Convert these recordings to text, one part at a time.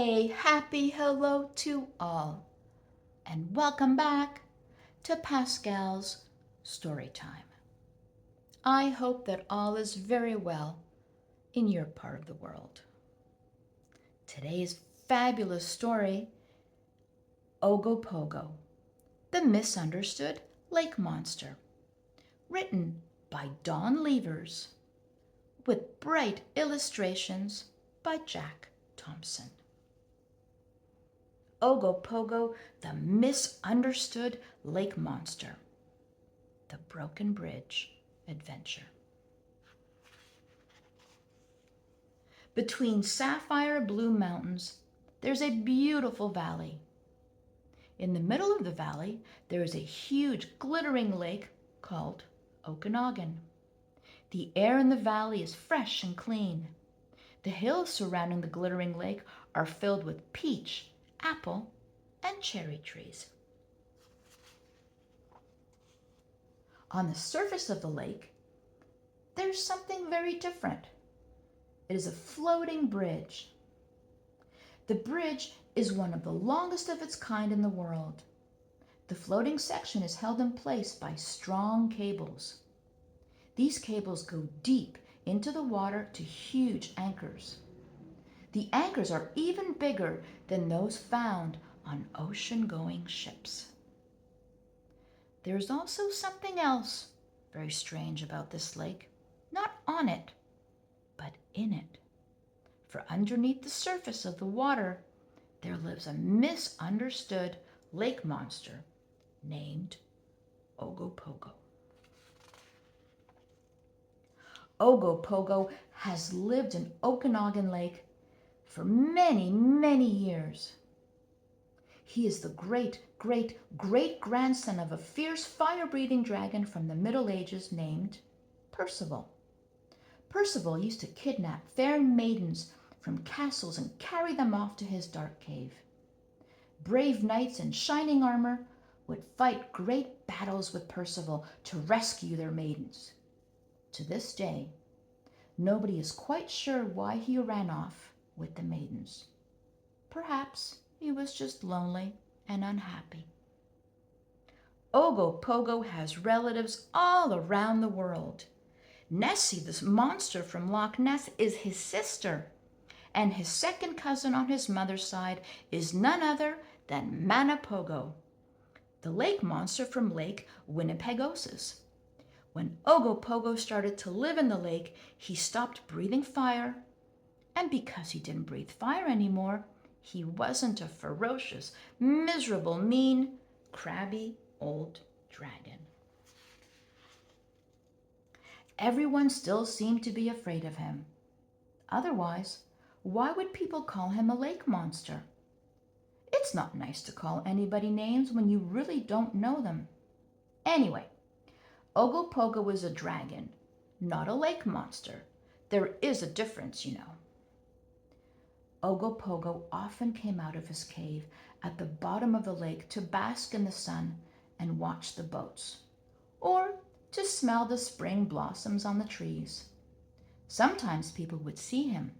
A happy hello to all, and welcome back to Pascale's Storytime. I hope that all is very well in your part of the world. Today's fabulous story, Ogopogo, the Misunderstood Lake Monster, written by Dawn Levers, with bright illustrations by Jack Thompson. Ogopogo, the Misunderstood Lake Monster, the Broken Bridge Adventure. Between sapphire blue mountains, there's a beautiful valley. In the middle of the valley, there is a huge glittering lake called Okanagan. The air in the valley is fresh and clean. The hills surrounding the glittering lake are filled with peach, apple, and cherry trees. On the surface of the lake, there's something very different. It is a floating bridge. The bridge is one of the longest of its kind in the world. The floating section is held in place by strong cables. These cables go deep into the water to huge anchors. The anchors are even bigger than those found on ocean-going ships. There's also something else very strange about this lake. Not on it, but in it. For underneath the surface of the water, there lives a misunderstood lake monster named Ogopogo. Ogopogo has lived in Okanagan Lake for many, many years. He is the great-great-great-grandson of a fierce fire-breathing dragon from the Middle Ages named Percival. Percival used to kidnap fair maidens from castles and carry them off to his dark cave. Brave knights in shining armor would fight great battles with Percival to rescue their maidens. To this day, nobody is quite sure why he ran off with the maidens. Perhaps he was just lonely and unhappy. Ogopogo has relatives all around the world. Nessie, this monster from Loch Ness, is his sister, and his second cousin on his mother's side is none other than Manapogo, the lake monster from Lake Winnipegosis. When Ogopogo started to live in the lake, he stopped breathing fire, and because he didn't breathe fire anymore, he wasn't a ferocious, miserable, mean, crabby old dragon. Everyone still seemed to be afraid of him. Otherwise, why would people call him a lake monster? It's not nice to call anybody names when you really don't know them. Anyway, Ogopogo is a dragon, not a lake monster. There is a difference, you know. Ogopogo often came out of his cave at the bottom of the lake to bask in the sun and watch the boats, or to smell the spring blossoms on the trees. Sometimes people would see him.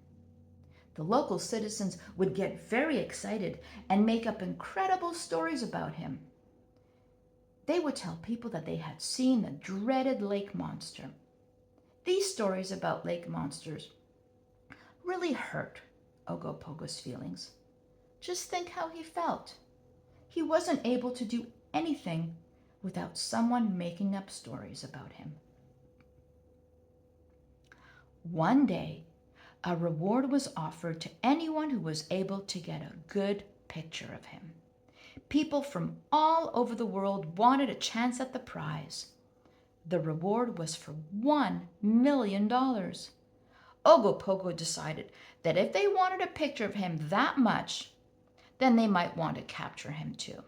The local citizens would get very excited and make up incredible stories about him. They would tell people that they had seen the dreaded lake monster. These stories about lake monsters really hurt Ogopogo's feelings. Just think how he felt. He wasn't able to do anything without someone making up stories about him. One day, a reward was offered to anyone who was able to get a good picture of him. People from all over the world wanted a chance at the prize. The reward was for $1 million. Ogopogo decided that if they wanted a picture of him that much, then they might want to capture him too.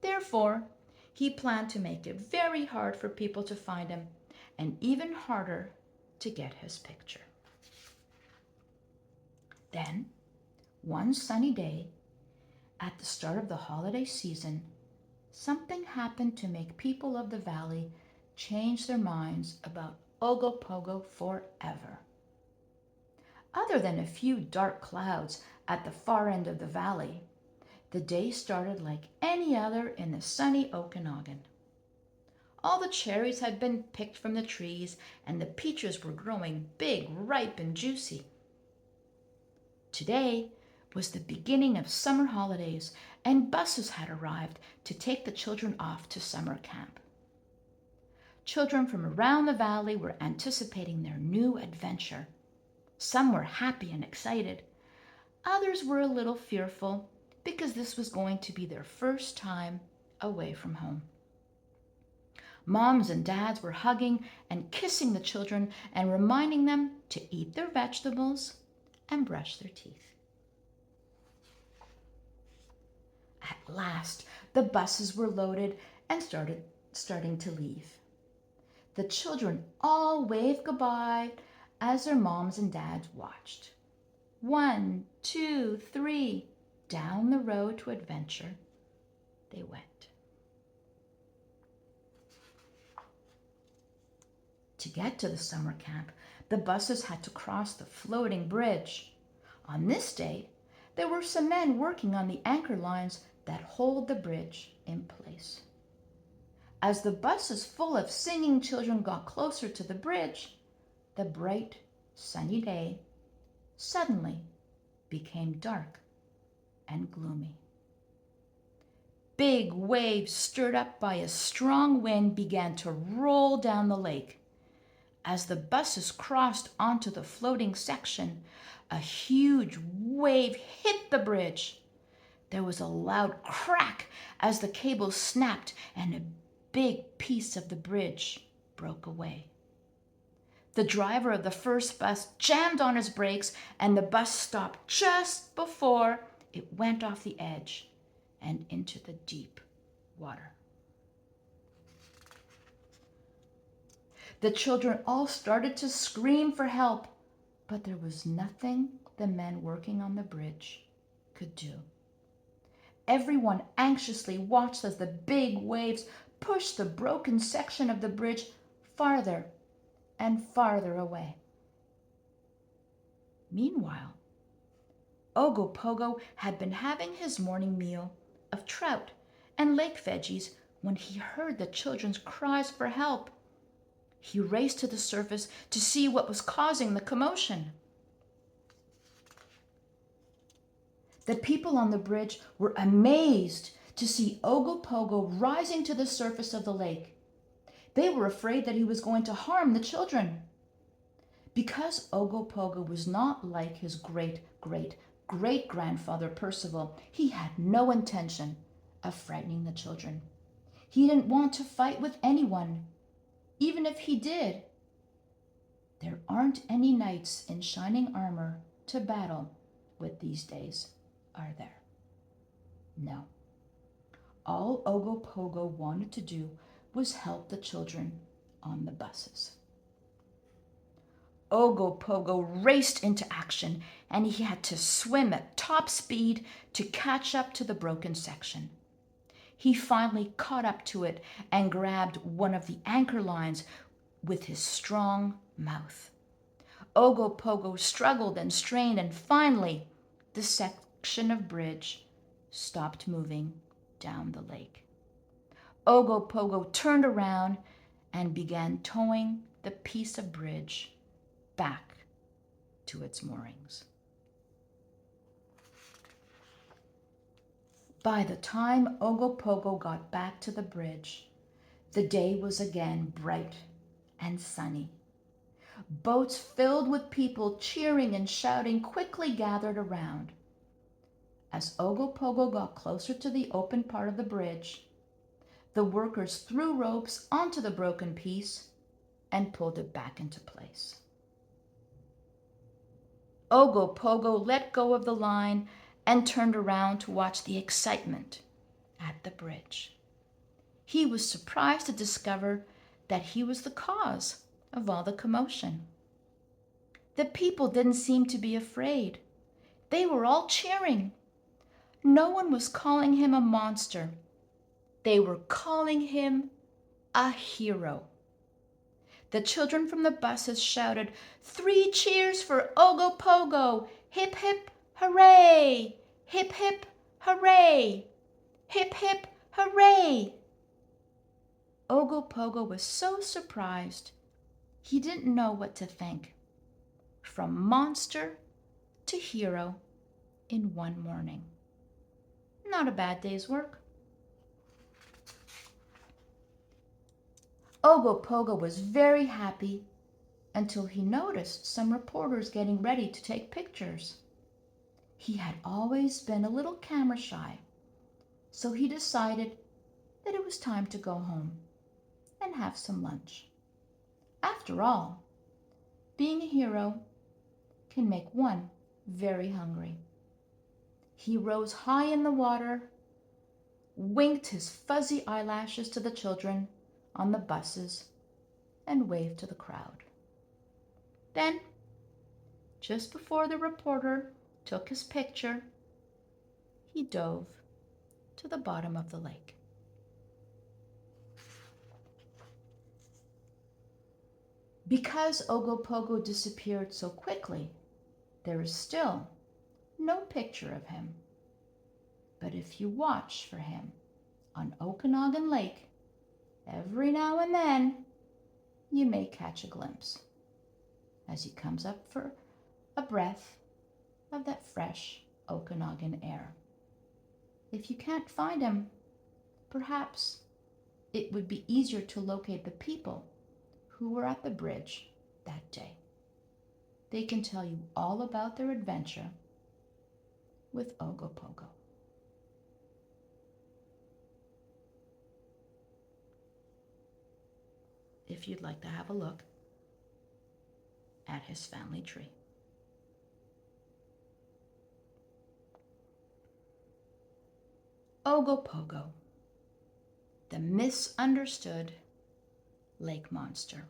Therefore, he planned to make it very hard for people to find him and even harder to get his picture. Then, one sunny day, at the start of the holiday season, something happened to make people of the valley change their minds about Ogopogo forever. Other than a few dark clouds at the far end of the valley, the day started like any other in the sunny Okanagan. All the cherries had been picked from the trees, and the peaches were growing big, ripe, and juicy. Today was the beginning of summer holidays, and buses had arrived to take the children off to summer camp. Children from around the valley were anticipating their new adventure. Some were happy and excited. Others were a little fearful because this was going to be their first time away from home. Moms and dads were hugging and kissing the children and reminding them to eat their vegetables and brush their teeth. At last, the buses were loaded and starting to leave. The children all waved goodbye as their moms and dads watched. 1, 2, 3, down the road to adventure they went. To get to the summer camp, the buses had to cross the floating bridge. On this day, there were some men working on the anchor lines that hold the bridge in place. As the buses full of singing children got closer to the bridge, the bright, sunny day suddenly became dark and gloomy. Big waves stirred up by a strong wind began to roll down the lake. As the buses crossed onto the floating section, a huge wave hit the bridge. There was a loud crack as the cable snapped and a big piece of the bridge broke away. The driver of the first bus jammed on his brakes and the bus stopped just before it went off the edge and into the deep water. The children all started to scream for help, but there was nothing the men working on the bridge could do. Everyone anxiously watched as the big waves pushed the broken section of the bridge farther and farther away. Meanwhile, Ogopogo had been having his morning meal of trout and lake veggies when he heard the children's cries for help. He raced to the surface to see what was causing the commotion. The people on the bridge were amazed to see Ogopogo rising to the surface of the lake. They were afraid that he was going to harm the children. Because Ogopogo was not like his great-great-great-grandfather Percival, he had no intention of frightening the children. He didn't want to fight with anyone. Even if he did, there aren't any knights in shining armor to battle with these days, are there? No. All Ogopogo wanted to do was help the children on the buses. Ogopogo raced into action, and he had to swim at top speed to catch up to the broken section. He finally caught up to it and grabbed one of the anchor lines with his strong mouth. Ogopogo struggled and strained, and finally the section of bridge stopped moving down the lake. Ogopogo turned around and began towing the piece of bridge back to its moorings. By the time Ogopogo got back to the bridge, the day was again bright and sunny. Boats filled with people cheering and shouting quickly gathered around. As Ogopogo got closer to the open part of the bridge, the workers threw ropes onto the broken piece and pulled it back into place. Ogopogo let go of the line and turned around to watch the excitement at the bridge. He was surprised to discover that he was the cause of all the commotion. The people didn't seem to be afraid. They were all cheering. No one was calling him a monster. They were calling him a hero. The children from the buses shouted, "3 cheers for Ogopogo! Hip, hip, hooray! Hip, hip, hooray! Hip, hip, hooray!" Ogopogo was so surprised, he didn't know what to think. From monster to hero in one morning. Not a bad day's work. Ogopogo was very happy until he noticed some reporters getting ready to take pictures. He had always been a little camera shy, so he decided that it was time to go home and have some lunch. After all, being a hero can make one very hungry. He rose high in the water, winked his fuzzy eyelashes to the children on the buses, and waved to the crowd. Then, just before the reporter took his picture, he dove to the bottom of the lake. Because Ogopogo disappeared so quickly, there is still no picture of him. But if you watch for him on Okanagan Lake, every now and then you may catch a glimpse as he comes up for a breath of that fresh Okanagan air. If you can't find him, perhaps it would be easier to locate the people who were at the bridge that day. They can tell you all about their adventure with Ogopogo. If you'd like to have a look at his family tree. Ogopogo, the misunderstood lake monster.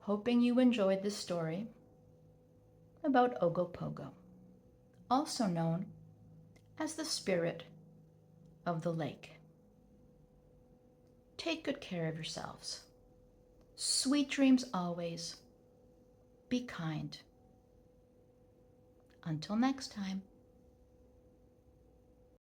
Hoping you enjoyed this story about Ogopogo, also known as the spirit of the lake. Take good care of yourselves. Sweet dreams always. Be kind. Until next time.